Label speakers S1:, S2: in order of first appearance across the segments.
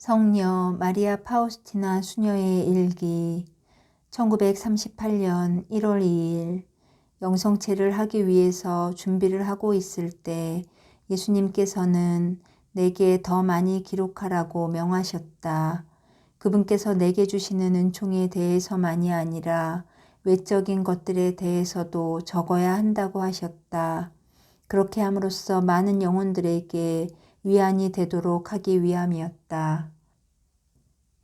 S1: 성녀 마리아 파우스티나 수녀의 일기 1938년 1월 2일 영성체를 하기 위해서 준비를 하고 있을 때 예수님께서는 내게 더 많이 기록하라고 명하셨다. 그분께서 내게 주시는 은총에 대해서만이 아니라 외적인 것들에 대해서도 적어야 한다고 하셨다. 그렇게 함으로써 많은 영혼들에게 위안이 되도록 하기 위함이었다.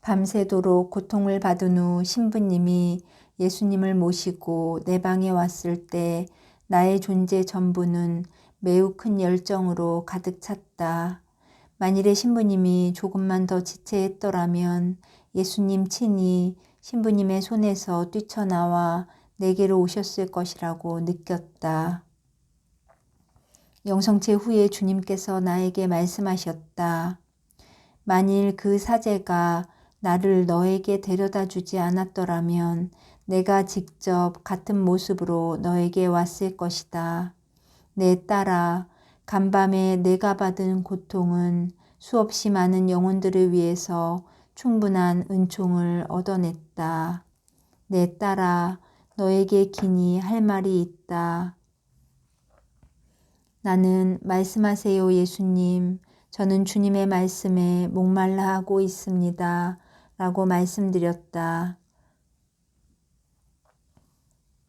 S1: 밤새도록 고통을 받은 후 신부님이 예수님을 모시고 내 방에 왔을 때 나의 존재 전부는 매우 큰 열정으로 가득 찼다. 만일에 신부님이 조금만 더 지체했더라면 예수님 친히 신부님의 손에서 뛰쳐나와 내게로 오셨을 것이라고 느꼈다. 영성체 후에 주님께서 나에게 말씀하셨다. 만일 그 사제가 나를 너에게 데려다 주지 않았더라면 내가 직접 같은 모습으로 너에게 왔을 것이다. 내 딸아, 간밤에 내가 받은 고통은 수없이 많은 영혼들을 위해서 충분한 은총을 얻어냈다. 내 딸아, 너에게 기니 할 말이 있다. 나는 말씀하세요 예수님, 저는 주님의 말씀에 목말라 하고 있습니다. 라고 말씀드렸다.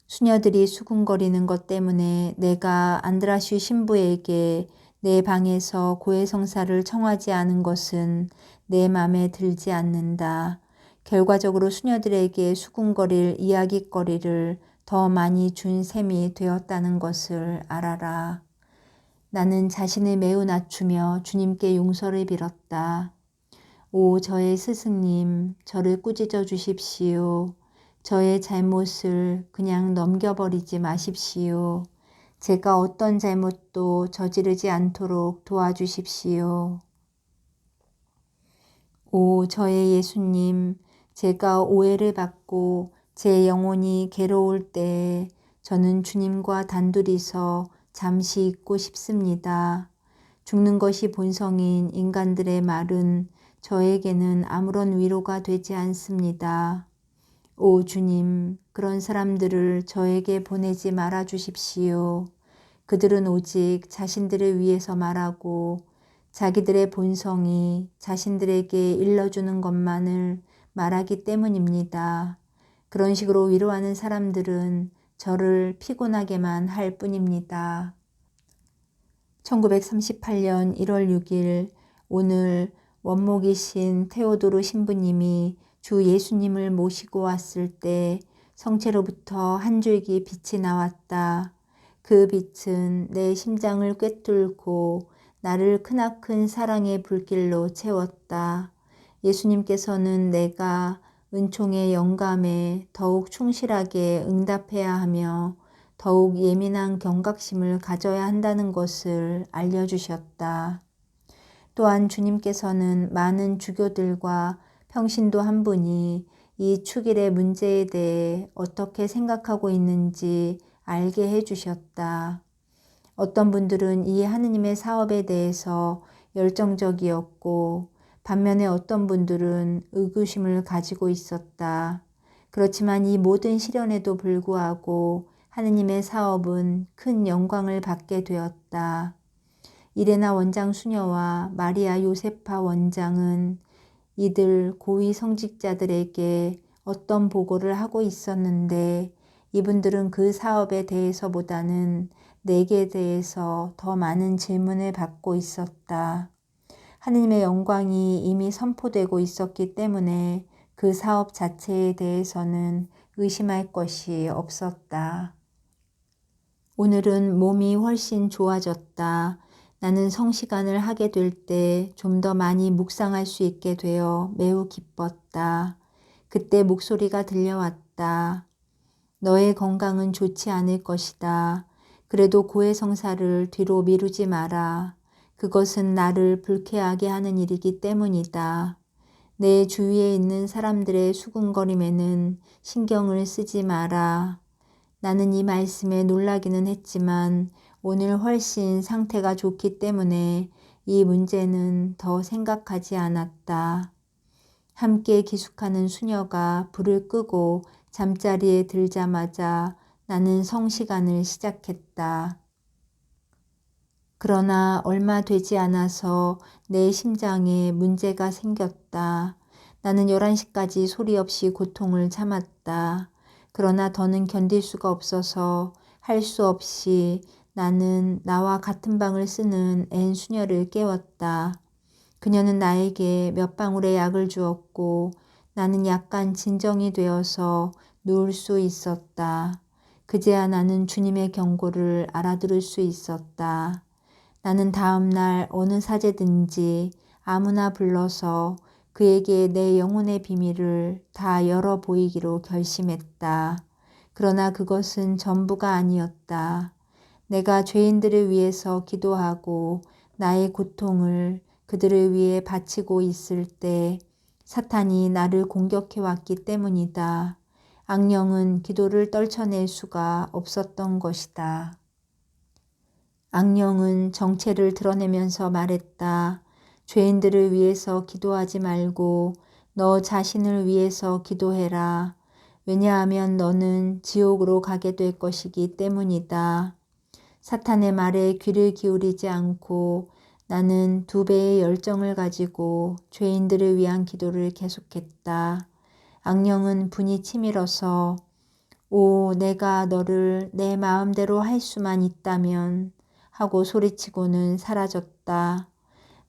S1: 수녀들이 수군거리는 것 때문에 내가 안드라슈 신부에게 내 방에서 고해성사를 청하지 않은 것은 내 맘에 들지 않는다. 결과적으로 수녀들에게 수군거릴 이야깃거리를 더 많이 준 셈이 되었다는 것을 알아라. 나는 자신을 매우 낮추며 주님께 용서를 빌었다. 오 저의 스승님, 저를 꾸짖어 주십시오. 저의 잘못을 그냥 넘겨버리지 마십시오. 제가 어떤 잘못도 저지르지 않도록 도와주십시오. 오 저의 예수님, 제가 오해를 받고 제 영혼이 괴로울 때에 저는 주님과 단둘이서 잠시 있고 싶습니다. 죽는 것이 본성인 인간들의 말은 저에게는 아무런 위로가 되지 않습니다. 오 주님, 그런 사람들을 저에게 보내지 말아 주십시오. 그들은 오직 자신들을 위해서 말하고 자기들의 본성이 자신들에게 일러주는 것만을 말하기 때문입니다. 그런 식으로 위로하는 사람들은 저를 피곤하게만 할 뿐입니다. 1938년 1월 6일 오늘 원목이신 테오도르 신부님이 주 예수님을 모시고 왔을 때 성체로부터 한 줄기 빛이 나왔다. 그 빛은 내 심장을 꿰뚫고 나를 크나큰 사랑의 불길로 채웠다. 예수님께서는 내가 은총의 영감에 더욱 충실하게 응답해야 하며 더욱 예민한 경각심을 가져야 한다는 것을 알려주셨다. 또한 주님께서는 많은 주교들과 평신도 한 분이 이 축일의 문제에 대해 어떻게 생각하고 있는지 알게 해주셨다. 어떤 분들은 이 하느님의 사업에 대해서 열정적이었고 반면에 어떤 분들은 의구심을 가지고 있었다. 그렇지만 이 모든 시련에도 불구하고 하느님의 사업은 큰 영광을 받게 되었다. 이레나 원장 수녀와 마리아 요세파 원장은 이들 고위 성직자들에게 어떤 보고를 하고 있었는데 이분들은 그 사업에 대해서보다는 내게 대해서 더 많은 질문을 받고 있었다. 하느님의 영광이 이미 선포되고 있었기 때문에 그 사업 자체에 대해서는 의심할 것이 없었다. 오늘은 몸이 훨씬 좋아졌다. 나는 성시간을 하게 될 때 좀 더 많이 묵상할 수 있게 되어 매우 기뻤다. 그때 목소리가 들려왔다. 너의 건강은 좋지 않을 것이다. 그래도 고해성사를 뒤로 미루지 마라. 그것은 나를 불쾌하게 하는 일이기 때문이다. 내 주위에 있는 사람들의 수군거림에는 신경을 쓰지 마라. 나는 이 말씀에 놀라기는 했지만 오늘 훨씬 상태가 좋기 때문에 이 문제는 더 생각하지 않았다. 함께 기숙하는 수녀가 불을 끄고 잠자리에 들자마자 나는 성시간을 시작했다. 그러나 얼마 되지 않아서 내 심장에 문제가 생겼다. 나는 11시까지 소리 없이 고통을 참았다. 그러나 더는 견딜 수가 없어서 할 수 없이 나는 나와 같은 방을 쓰는 앤 수녀를 깨웠다. 그녀는 나에게 몇 방울의 약을 주었고 나는 약간 진정이 되어서 누울 수 있었다. 그제야 나는 주님의 경고를 알아들을 수 있었다. 나는 다음 날 어느 사제든지 아무나 불러서 그에게 내 영혼의 비밀을 다 열어 보이기로 결심했다. 그러나 그것은 전부가 아니었다. 내가 죄인들을 위해서 기도하고 나의 고통을 그들을 위해 바치고 있을 때 사탄이 나를 공격해 왔기 때문이다. 악령은 기도를 떨쳐낼 수가 없었던 것이다. 악령은 정체를 드러내면서 말했다. 죄인들을 위해서 기도하지 말고 너 자신을 위해서 기도해라. 왜냐하면 너는 지옥으로 가게 될 것이기 때문이다. 사탄의 말에 귀를 기울이지 않고 나는 2배의 열정을 가지고 죄인들을 위한 기도를 계속했다. 악령은 분이 치밀어서 오, 내가 너를 내 마음대로 할 수만 있다면 하고 소리치고는 사라졌다.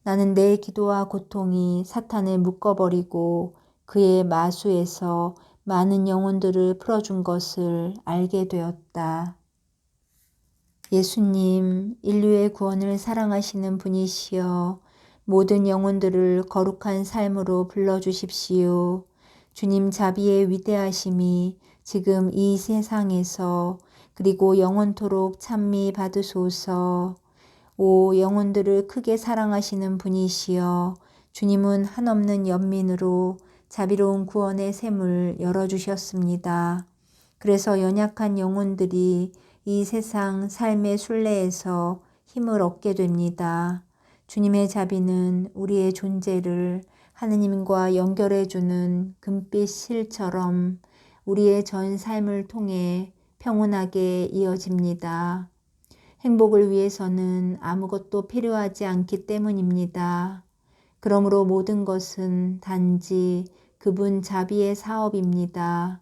S1: 나는 내 기도와 고통이 사탄을 묶어버리고 그의 마수에서 많은 영혼들을 풀어준 것을 알게 되었다. 예수님, 인류의 구원을 사랑하시는 분이시여 모든 영혼들을 거룩한 삶으로 불러주십시오. 주님 자비의 위대하심이 지금 이 세상에서 그리고 영원토록 찬미 받으소서. 오 영혼들을 크게 사랑하시는 분이시여 주님은 한없는 연민으로 자비로운 구원의 샘을 열어주셨습니다. 그래서 연약한 영혼들이 이 세상 삶의 순례에서 힘을 얻게 됩니다. 주님의 자비는 우리의 존재를 하느님과 연결해주는 금빛 실처럼 우리의 전 삶을 통해 평온하게 이어집니다. 행복을 위해서는 아무것도 필요하지 않기 때문입니다. 그러므로 모든 것은 단지 그분 자비의 사업입니다.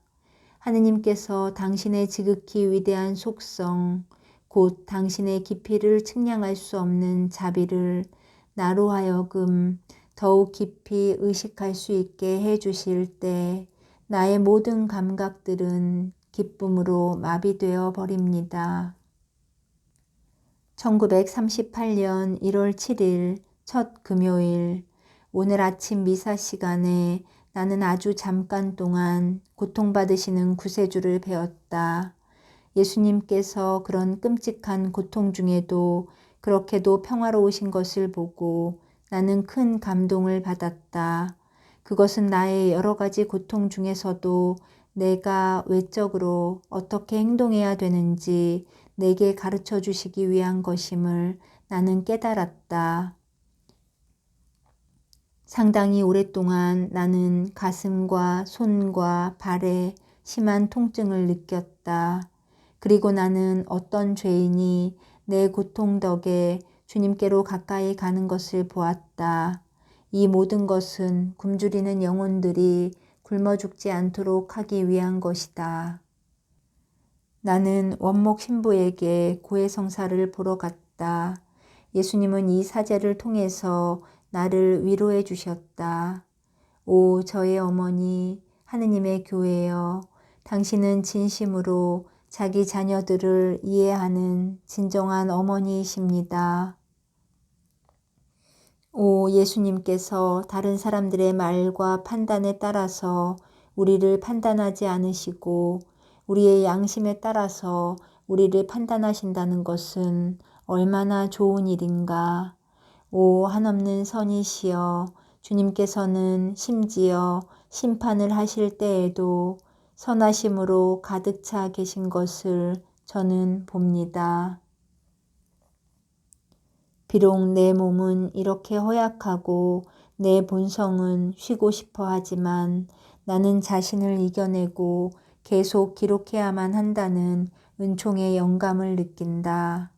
S1: 하느님께서 당신의 지극히 위대한 속성, 곧 당신의 깊이를 측량할 수 없는 자비를 나로 하여금 더욱 깊이 의식할 수 있게 해주실 때 나의 모든 감각들은 기쁨으로 마비되어 버립니다. 1938년 1월 7일 첫 금요일 오늘 아침 미사 시간에 나는 아주 잠깐 동안 고통받으시는 구세주를 배웠다. 예수님께서 그런 끔찍한 고통 중에도 그렇게도 평화로우신 것을 보고 나는 큰 감동을 받았다. 그것은 나의 여러 가지 고통 중에서도 내가 외적으로 어떻게 행동해야 되는지 내게 가르쳐 주시기 위한 것임을 나는 깨달았다. 상당히 오랫동안 나는 가슴과 손과 발에 심한 통증을 느꼈다. 그리고 나는 어떤 죄인이 내 고통 덕에 주님께로 가까이 가는 것을 보았다. 이 모든 것은 굶주리는 영혼들이 굶어 죽지 않도록 하기 위한 것이다. 나는 원목 신부에게 고해성사를 보러 갔다. 예수님은 이 사제를 통해서 나를 위로해 주셨다. 오 저의 어머니 하느님의 교회여 당신은 진심으로 자기 자녀들을 이해하는 진정한 어머니이십니다. 오 예수님께서 다른 사람들의 말과 판단에 따라서 우리를 판단하지 않으시고 우리의 양심에 따라서 우리를 판단하신다는 것은 얼마나 좋은 일인가. 오 한없는 선이시여 주님께서는 심지어 심판을 하실 때에도 선하심으로 가득 차 계신 것을 저는 봅니다. 비록 내 몸은 이렇게 허약하고 내 본성은 쉬고 싶어 하지만 나는 자신을 이겨내고 계속 기록해야만 한다는 은총의 영감을 느낀다.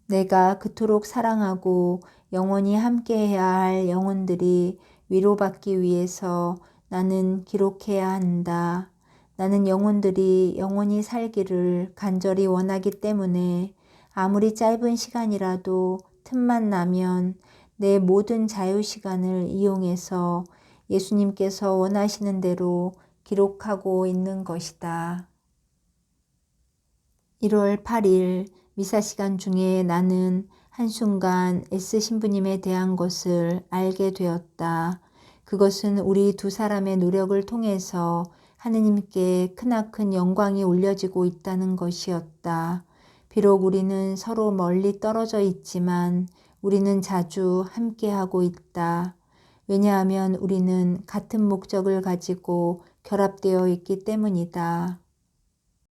S1: 내가 그토록 사랑하고 영원히 함께해야 할 영혼들이 위로받기 위해서 나는 기록해야 한다. 나는 영혼들이 영원히 살기를 간절히 원하기 때문에 아무리 짧은 시간이라도 틈만 나면 내 모든 자유시간을 이용해서 예수님께서 원하시는 대로 기록하고 있는 것이다. 1월 8일 미사 시간 중에 나는 한순간 S 신부님에 대한 것을 알게 되었다. 그것은 우리 두 사람의 노력을 통해서 하느님께 크나큰 영광이 올려지고 있다는 것이었다. 비록 우리는 서로 멀리 떨어져 있지만 우리는 자주 함께하고 있다. 왜냐하면 우리는 같은 목적을 가지고 결합되어 있기 때문이다.